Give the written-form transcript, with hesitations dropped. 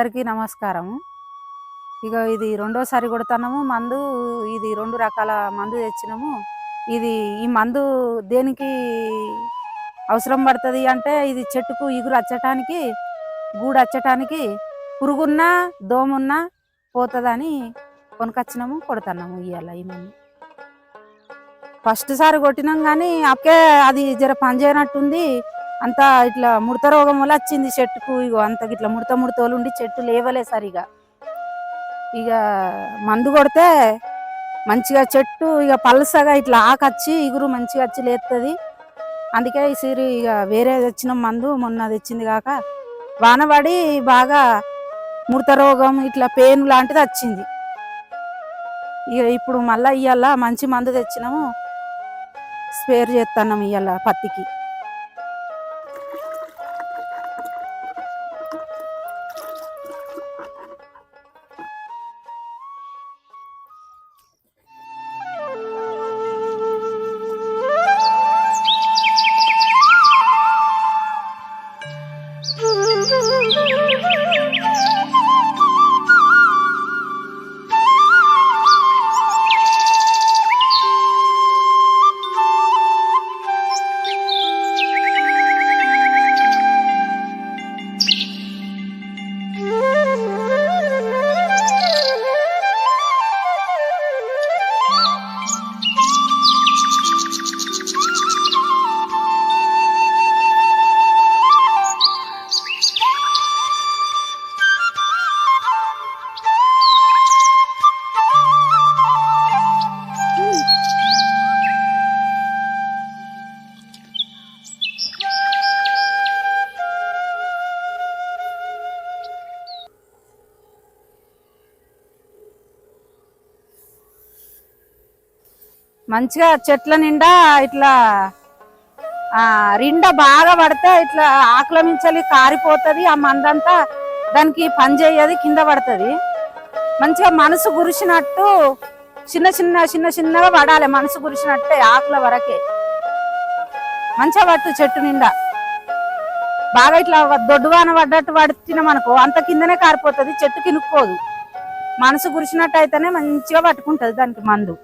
అందరికీ నమస్కారము. ఇక ఇది రెండోసారి కొడుతున్నాము మందు. ఇది 2 రకాల మందు తెచ్చినాము. ఈ మందు దేనికి అవసరం పడుతుంది అంటే, ఇది చెట్టుకు ఇగురు అచ్చటానికి, గూడు అచ్చటానికి, పురుగున్నా దోమున్నా పోతుందని కొనుకొచ్చినాము, కొడుతున్నాము ఇవాళ ఈ మందు. ఫస్ట్ సారి కొట్టినాం కానీ అక్కే అది జర పనిచేయనట్టుంది. అంతా ఇట్లా ముడత రోగం వల్ల వచ్చింది చెట్టుకు. ఇగో అంత ఇట్లా ముడతలు ఉండి చెట్టు లేవలే సరిగా. ఇక మందు కొడితే మంచిగా చెట్టు ఇక పల్సగా ఇట్లా ఆకచ్చి ఇగురు మంచిగా వచ్చి లేస్తుంది. అందుకే ఈ సిరి ఇక వేరే తెచ్చిన మందు మొన్న తెచ్చింది కాక వానబడి బాగా ముడత రోగం ఇట్లా పెయిన్ లాంటిది వచ్చింది. ఇక ఇప్పుడు మళ్ళీ ఇవాళ మంచి మందు తెచ్చినాము, స్పేర్ చేస్తున్నాము ఇవాళ పత్తికి. మంచిగా చెట్ల నిండా ఇట్లా రిండ బాగా పడితే ఇట్లా ఆకుల మించలి కారిపోతుంది. ఆ మందంతా దానికి పని చేయదు, కింద పడుతుంది. మంచిగా మనసు గురిసినట్టు చిన్నగా పడాలి. మనసు గురిసినట్టే ఆకుల వరకే మంచిగా పట్టు చెట్టు నిండా. బాగా ఇట్లా దొడ్డువాన పడ్డట్టు పడుతున్నామనుకో అంత కిందనే కారిపోతుంది, చెట్టు కినుక్కోదు. మనసు గురిసినట్టు అయితేనే మంచిగా పట్టుకుంటుంది దానికి మందు.